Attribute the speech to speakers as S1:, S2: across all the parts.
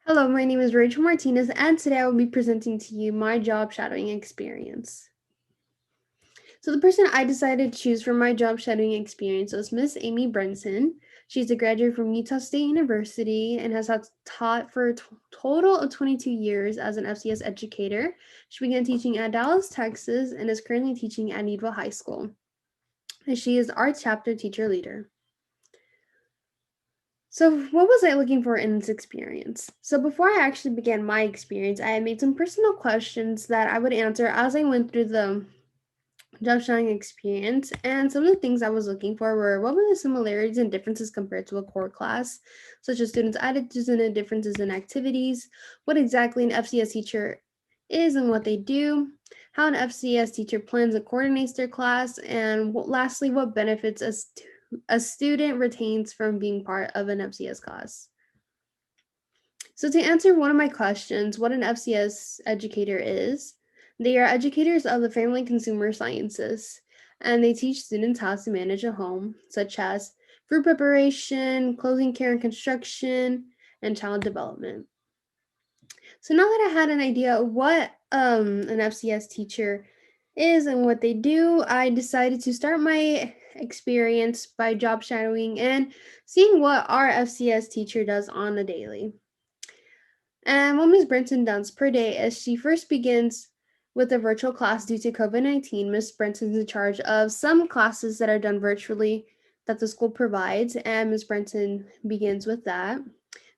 S1: Hello, my name is Rachel Martinez, and today I will be presenting to you my job shadowing experience. So, the person I decided to choose for my job shadowing experience was Miss Amy Brenton. She's a graduate from Utah State University and has taught for a total of 22 years as an FCS educator. She began teaching at Dallas, Texas, and is currently teaching at Needville High School. And she is our chapter teacher leader. So, what was I looking for in this experience? So, before I actually began my experience, I had made some personal questions that I would answer as I went through the job shadowing experience. And some of the things I was looking for were what were the similarities and differences compared to a core class, such as students' attitudes and the differences in activities, what exactly an FCS teacher is and what they do, how an FCS teacher plans and coordinates their class, and lastly, what benefits a student retains from being part of an FCS class. So, to answer one of my questions, what an FCS educator is, they are educators of the family consumer sciences, and they teach students how to manage a home, such as food preparation, clothing care and construction, and child development. So, now that I had an idea of what an FCS teacher is and what they do, I decided to start my experience by job shadowing and seeing what our FCS teacher does on a daily. And what Ms. Brenton does per day is she first begins with a virtual class due to COVID-19. Ms. Brenton's in charge of some classes that are done virtually that the school provides, and Ms. Brenton begins with that.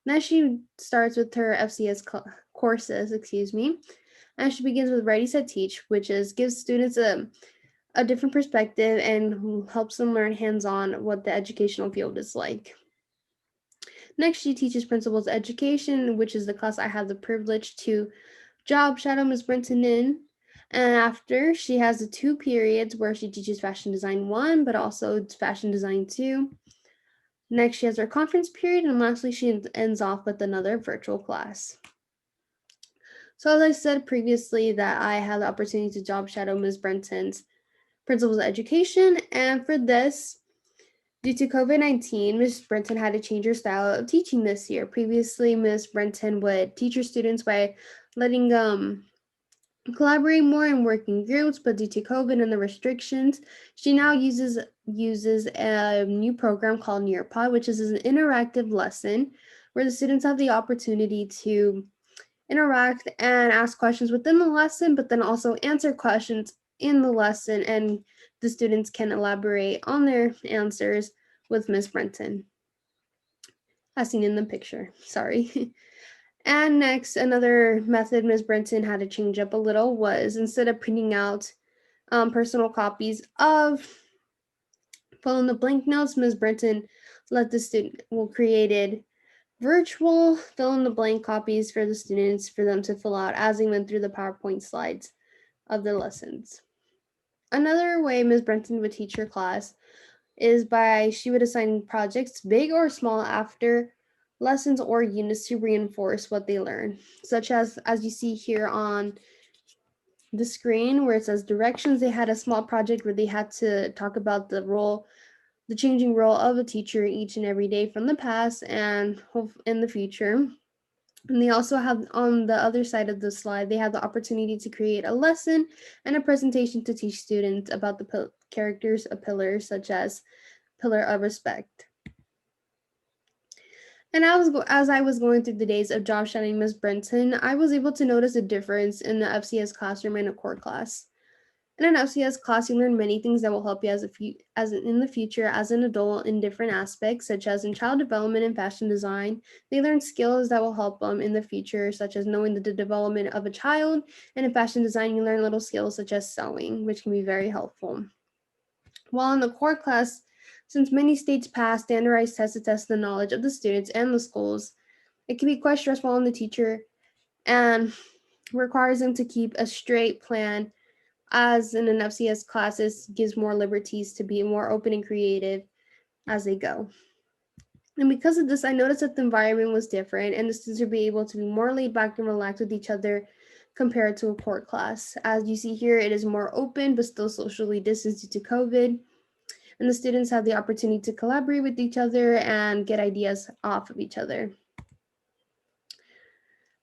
S1: Now she starts with her FCS courses, and she begins with Ready Set Teach, which is gives students a different perspective and helps them learn hands-on what the educational field is like. Next, she teaches principles education, which is the class I have the privilege to job shadow Ms. Brenton in. And after, she has the 2 periods where she teaches fashion design 1, but also fashion design 2. Next, she has her conference period, and lastly, she ends off with another virtual class. So, as I said previously, that I had the opportunity to job shadow Ms. Brenton's principles of education, and for this, due to COVID-19, Ms. Brenton had to change her style of teaching this year. Previously, Ms. Brenton would teach her students by letting collaborate more and work in groups, but due to COVID and the restrictions, she now uses a new program called Nearpod, which is an interactive lesson where the students have the opportunity to interact and ask questions within the lesson, but then also answer questions in the lesson, and the students can elaborate on their answers with Miss Brenton, as seen in the picture. Sorry. And next, another method Ms. Brenton had to change up a little was instead of printing out personal copies of fill in the blank notes, Ms. Brenton let the student created virtual fill in the blank copies for the students for them to fill out as they went through the PowerPoint slides of the lessons. Another way Ms. Brenton would teach her class is by she would assign projects, big or small, after lessons or units to reinforce what they learn, such as you see here on the screen where it says directions. They had a small project where they had to talk about the changing role of a teacher each and every day from the past and hope in the future. And they also have on the other side of the slide, they have the opportunity to create a lesson and a presentation to teach students about the characters of pillars, such as pillar of respect. And as I was going through the days of job shadowing Ms. Brenton, I was able to notice a difference in the FCS classroom and a core class. In an FCS class, you learn many things that will help you as in the future as an adult in different aspects, such as in child development and fashion design. They learn skills that will help them in the future, such as knowing the development of a child. And in fashion design, you learn little skills such as sewing, which can be very helpful. While in the core class, since many states pass standardized tests to test the knowledge of the students and the schools, it can be quite stressful on the teacher and requires them to keep a straight plan, as in an FCS classes gives more liberties to be more open and creative as they go. And because of this, I noticed that the environment was different and the students would be able to be more laid back and relaxed with each other compared to a core class. As you see here, it is more open but still socially distanced due to COVID. And the students have the opportunity to collaborate with each other and get ideas off of each other.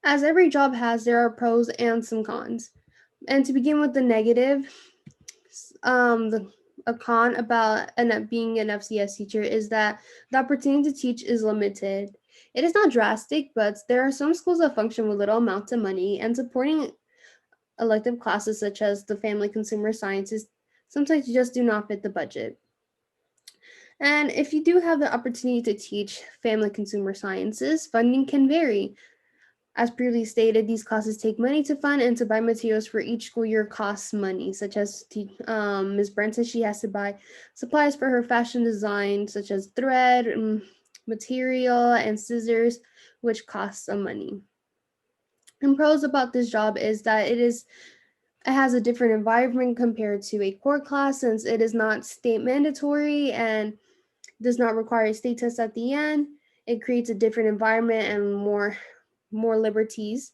S1: As every job has, there are pros and some cons. And to begin with the negative, a con about being an FCS teacher is that the opportunity to teach is limited. It is not drastic, but there are some schools that function with little amounts of money, and supporting elective classes such as the family consumer sciences sometimes just do not fit the budget. And if you do have the opportunity to teach family consumer sciences, funding can vary. As previously stated, these classes take money to fund, and to buy materials for each school year costs money, such as Ms. Brenton, she has to buy supplies for her fashion design, such as thread, material, and scissors, which costs some money. And pros about this job is that it has a different environment compared to a core class, since it is not state mandatory and does not require a state test at the end. It creates a different environment and more liberties,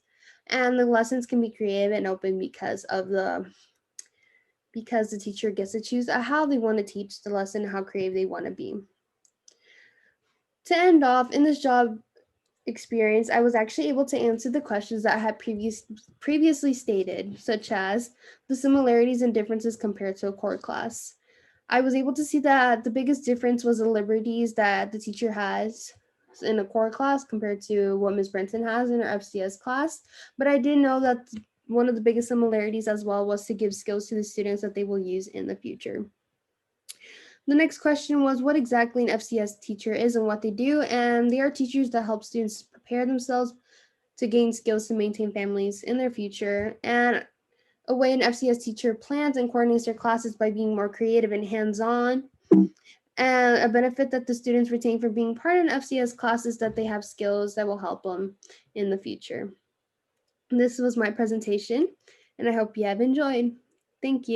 S1: and the lessons can be creative and open because the teacher gets to choose how they want to teach the lesson, how creative they want to be. To end off, in this job experience, I was actually able to answer the questions that I had previously stated, such as the similarities and differences compared to a core class. I was able to see that the biggest difference was the liberties that the teacher has in a core class compared to what Ms. Brenton has in her FCS class. But I did know that one of the biggest similarities as well was to give skills to the students that they will use in the future. The next question was what exactly an FCS teacher is and what they do. And they are teachers that help students prepare themselves to gain skills to maintain families in their future. And a way an FCS teacher plans and coordinates their classes by being more creative and hands-on. And a benefit that the students retain from being part of an FCS class is that they have skills that will help them in the future. This was my presentation, and I hope you have enjoyed. Thank you.